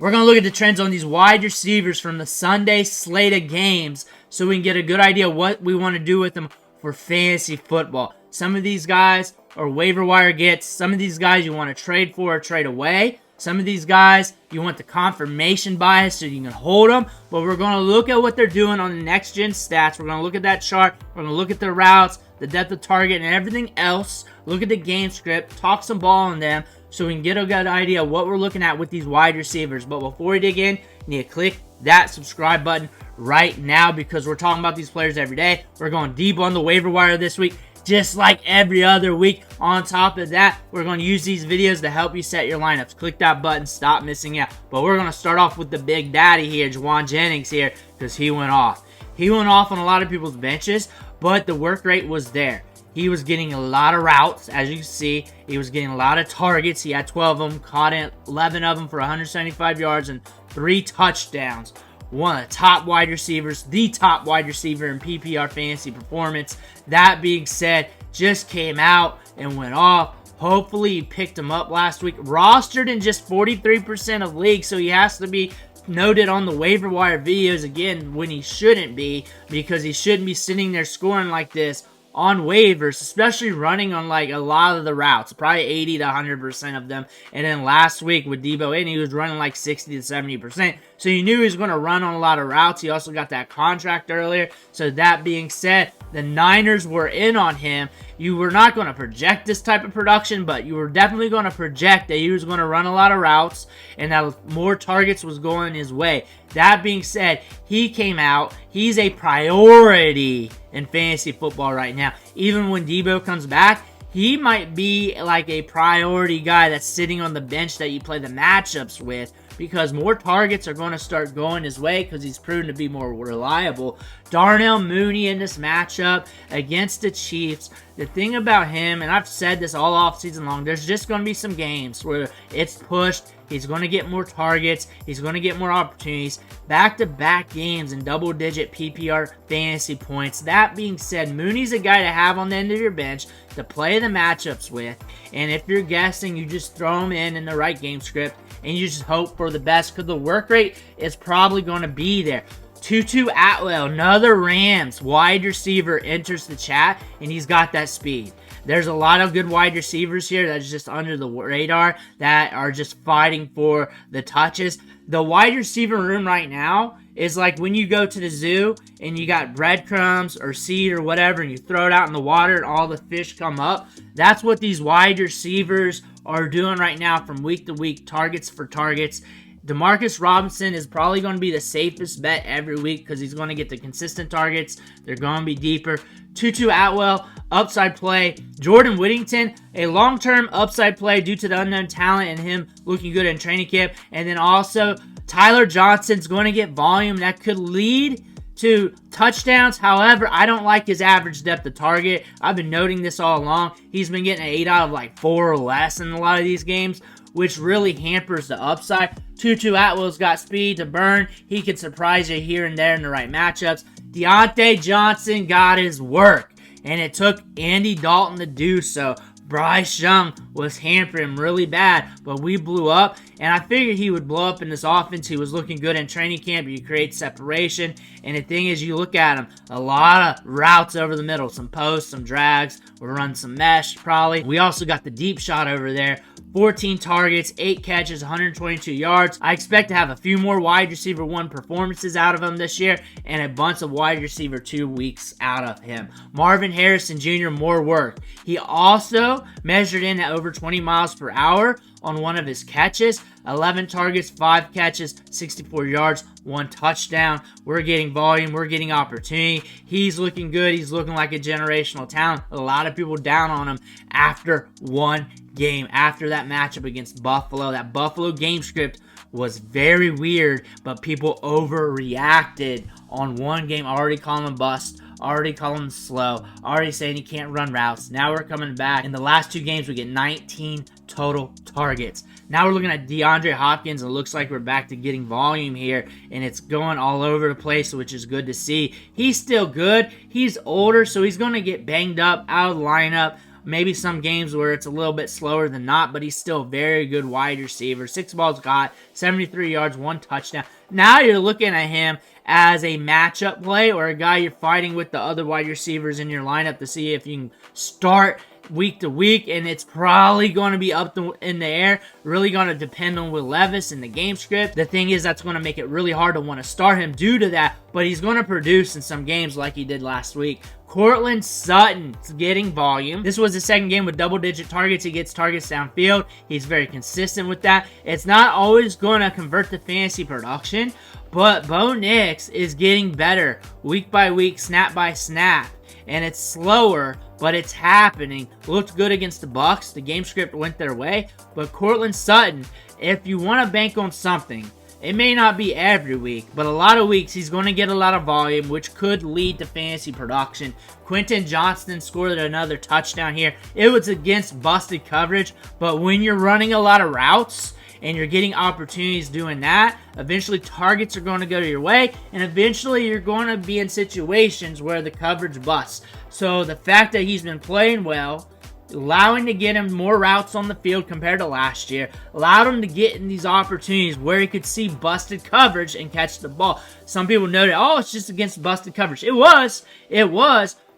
We're going to look at the trends on these wide receivers from the Sunday slate of games so we can get a good idea what we want to do with them for fantasy football. Some of these guys are waiver wire gets. Some of these guys you want to trade for or trade away. Some of these guys you want the confirmation bias so you can hold them. But we're going to look at what they're doing on the next gen stats. We're going to look at that chart. We're going to look at their routes, the depth of target, and everything else. Look at the game script. Talk some ball on them so we can get a good idea of what we're looking at with these wide receivers. But before we dig in, you need to click that subscribe button right now because we're talking about these players every day. We're going deep on the waiver wire this week, just like every other week. On top of that, we're going to use these videos to help you set your lineups. Click that button, stop missing out. But we're going to start off with the big daddy here, Jauan Jennings here, because he went off. He went off on a lot of people's benches, but the work rate was there. He was getting a lot of routes, as you can see. He was getting a lot of targets. He had 12 of them, caught 11 of them for 175 yards and 3 touchdowns. One of the top wide receivers, the top wide receiver in PPR fantasy performance. That being said, just came out and went off. Hopefully he picked him up last week. Rostered in just 43% of leagues, so he has to be noted on the waiver wire videos again when he shouldn't be, because he shouldn't be sitting there scoring like this on waivers, especially running on like a lot of the routes, probably 80 to 100% of them. And then last week with Debo in, he was running like 60 to 70%. So you knew he was going to run on a lot of routes. He also got that contract earlier. So that being said, the Niners were in on him. You were not going to project this type of production, but you were definitely going to project that he was going to run a lot of routes and that more targets was going his way. That being said, he came out. He's a priority in fantasy football right now. Even when Debo comes back, he might be like a priority guy that's sitting on the bench that you play the matchups with, because more targets are going to start going his way because he's proven to be more reliable. Darnell, Mooney in this matchup against the Chiefs. The thing about him, and I've said this all offseason long, there's just going to be some games where it's pushed. He's going to get more targets. He's going to get more opportunities. Back-to-back games and double-digit PPR fantasy points. That being said, Mooney's a guy to have on the end of your bench to play the matchups with. And if you're guessing, you just throw him in the right game script and you just hope for the best because the work rate is probably going to be there. Tutu Atwell, another Rams wide receiver, enters the chat, and he's got that speed. There's a lot of good wide receivers here that's just under the radar that are just fighting for the touches. The wide receiver room right now is like when you go to the zoo and you got breadcrumbs or seed or whatever and you throw it out in the water and all the fish come up. That's what these wide receivers are doing right now from week to week, targets for targets. Demarcus Robinson is probably going to be the safest bet every week because he's going to get the consistent targets. They're going to be deeper. Tutu Atwell, upside play. Jordan Whittington, a long-term upside play due to the unknown talent and him looking good in training camp. And then also, Tyler Johnston's going to get volume that could lead to touchdowns. However, I don't like his average depth of target. I've been noting this all along. He's been getting an 8 out of like 4 or less in a lot of these games, which really hampers the upside. Tutu Atwell's got speed to burn. He can surprise you here and there in the right matchups. Diontae Johnston got his work, and it took Andy Dalton to do so. Bryce Young was hampering him really bad, but we blew up, and I figured he would blow up in this offense. He was looking good in training camp. You create separation, and the thing is, you look at him, a lot of routes over the middle, some posts, some drags. We'll run some mesh probably. We also got the deep shot over there. 14 targets, 8 catches, 122 yards. I expect to have a few more wide receiver 1 performances out of him this year and a bunch of wide receiver 2 weeks out of him. Marvin Harrison Jr., more work. He also measured in at over 20 miles per hour on one of his catches. 11 targets, 5 catches, 64 yards, 1 touchdown. We're getting volume. We're getting opportunity. He's looking good. He's looking like a generational talent. A lot of people down on him after one game, after that matchup against Buffalo. That Buffalo game script was very weird, but people overreacted on one game. Already calling him bust, already calling him slow, already saying he can't run routes. Now we're coming back. In the last 2 games, we get 19 total targets. Now we're looking at DeAndre Hopkins. It looks like we're back to getting volume here, and it's going all over the place, which is good to see. He's still good. He's older, so he's going to get banged up, out of the lineup. Maybe some games where it's a little bit slower than not, but he's still a very good wide receiver. 6 balls got, 73 yards, 1 touchdown. Now you're looking at him as a matchup play or a guy you're fighting with the other wide receivers in your lineup to see if you can start week to week, and it's probably going to be up in the air. Really going to depend on Will Levis and the game script. The thing is, that's going to make it really hard to want to start him due to that, but he's going to produce in some games like he did last week. Courtland Sutton's getting volume. This was the second game with double-digit targets. He gets targets downfield. He's very consistent with that. It's not always going to convert to fantasy production, but Bo Nix is getting better week by week, snap by snap. And it's slower, but it's happening. Looked good against the Bucs. The game script went their way. But Courtland Sutton, if you want to bank on something, it may not be every week, but a lot of weeks he's going to get a lot of volume, which could lead to fantasy production. Quentin Johnston scored another touchdown here. It was against busted coverage, but when you're running a lot of routes and you're getting opportunities doing that, eventually targets are going to go to your way, and eventually you're going to be in situations where the coverage busts. So the fact that he's been playing well, allowing to get him more routes on the field compared to last year, allowed him to get in these opportunities where he could see busted coverage and catch the ball. Some people noted, oh, it's just against busted coverage. It was,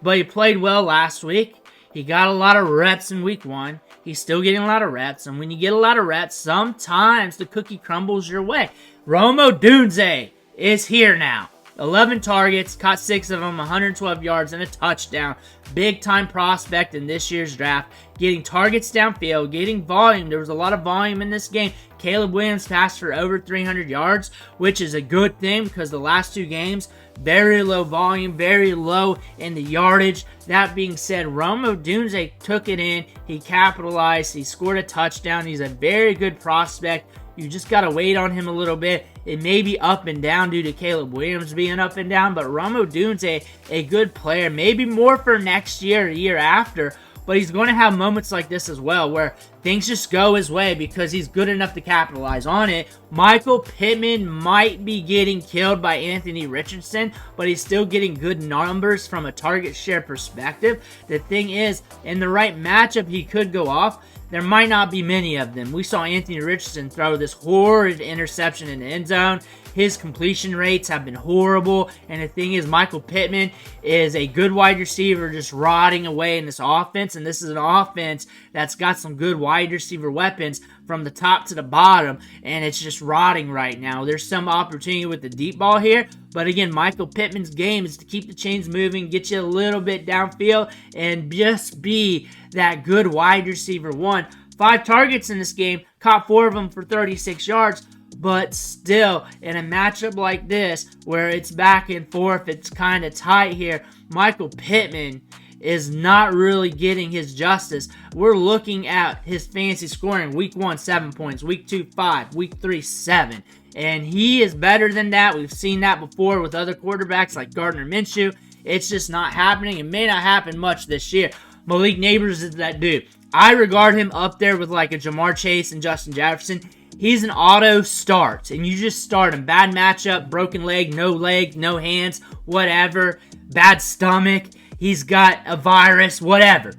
but he played well last week. He got a lot of reps in week 1. He's still getting a lot of reps, and when you get a lot of reps, sometimes the cookie crumbles your way. Odunze is here now. 11 targets, caught 6 of them, 112 yards, and a touchdown. Big-time prospect in this year's draft. Getting targets downfield, getting volume. There was a lot of volume in this game. Caleb Williams passed for over 300 yards, which is a good thing because the last 2 games, very low volume, very low in the yardage. That being said, Odunze took it in. He capitalized. He scored a touchdown. He's a very good prospect. You just got to wait on him a little bit. It may be up and down due to Caleb Williams being up and down, but Odunze, a good player. Maybe more for next year, a year after, but he's going to have moments like this as well where things just go his way because he's good enough to capitalize on it. Michael Pittman might be getting killed by Anthony Richardson, but he's still getting good numbers from a target share perspective. The thing is, in the right matchup, he could go off. There might not be many of them. We saw Anthony Richardson throw this horrid interception in the end zone. His completion rates have been horrible. And the thing is, Michael Pittman is a good wide receiver just rotting away in this offense. And this is an offense that's got some good wide receiver weapons from the top to the bottom. And it's just rotting right now. There's some opportunity with the deep ball here. But again, Michael Pittman's game is to keep the chains moving, get you a little bit downfield, and just be that good wide receiver 1. 5 targets in this game, caught 4 of them for 36 yards. But still, in a matchup like this, where it's back and forth, it's kind of tight here, Michael Pittman is not really getting his justice. We're looking at his fantasy scoring. Week 1, 7 points. Week 2, 5. Week 3, 7. And he is better than that. We've seen that before with other quarterbacks like Gardner Minshew. It's just not happening. It may not happen much this year. Malik Nabers is that dude. I regard him up there with like a Jamar Chase and Justin Jefferson. He's an auto start, and you just start him. Bad matchup, broken leg, no hands, whatever. Bad stomach. He's got a virus, whatever.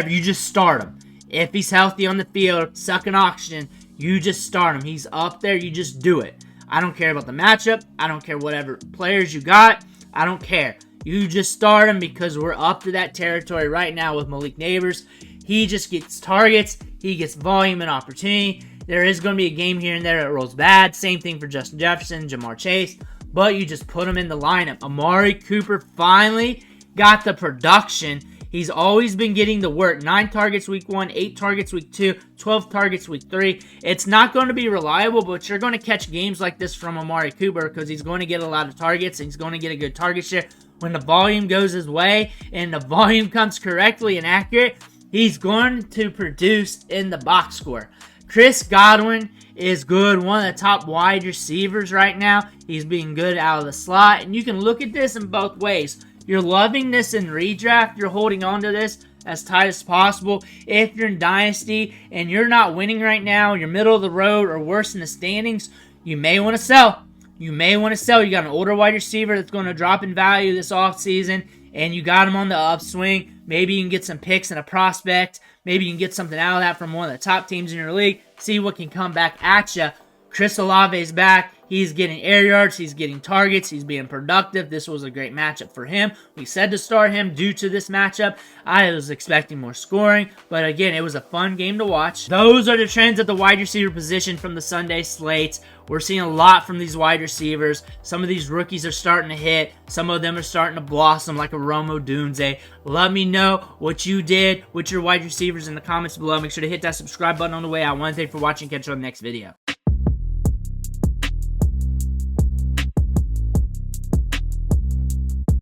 You just start him. If he's healthy on the field, sucking oxygen, you just start him. He's up there, you just do it. I don't care about the matchup. I don't care whatever players you got. I don't care. You just start him because we're up to that territory right now with Malik Nabers. He just gets targets. He gets volume and opportunity. There is going to be a game here and there that rolls bad. Same thing for Justin Jefferson, Jamar Chase. But you just put him in the lineup. Amari Cooper finally got the production. He's always been getting the work. 9 targets week 1, 8 targets week 2, 12 targets week 3. It's not going to be reliable, but you're going to catch games like this from Amari Cooper because he's going to get a lot of targets and he's going to get a good target share. When the volume goes his way and the volume comes correctly and accurate, he's going to produce in the box score. Chris Godwin is good, one of the top wide receivers right now. He's being good out of the slot, and you can look at this in both ways. You're loving this in redraft. You're holding on to this as tight as possible. If you're in Dynasty and you're not winning right now, you're middle of the road or worse in the standings, you may want to sell. You got an older wide receiver that's going to drop in value this offseason, and you got him on the upswing. Maybe you can get some picks and a prospect. Maybe you can get something out of that from one of the top teams in your league. See what can come back at you. Chris Olave's back. He's getting air yards. He's getting targets. He's being productive. This was a great matchup for him. We said to start him due to this matchup. I was expecting more scoring, but again, it was a fun game to watch. Those are the trends at the wide receiver position from the Sunday slates. We're seeing a lot from these wide receivers. Some of these rookies are starting to hit. Some of them are starting to blossom like a Odunze. Let me know what you did with your wide receivers in the comments below. Make sure to hit that subscribe button on the way out. One thing for watching. Catch you on the next video.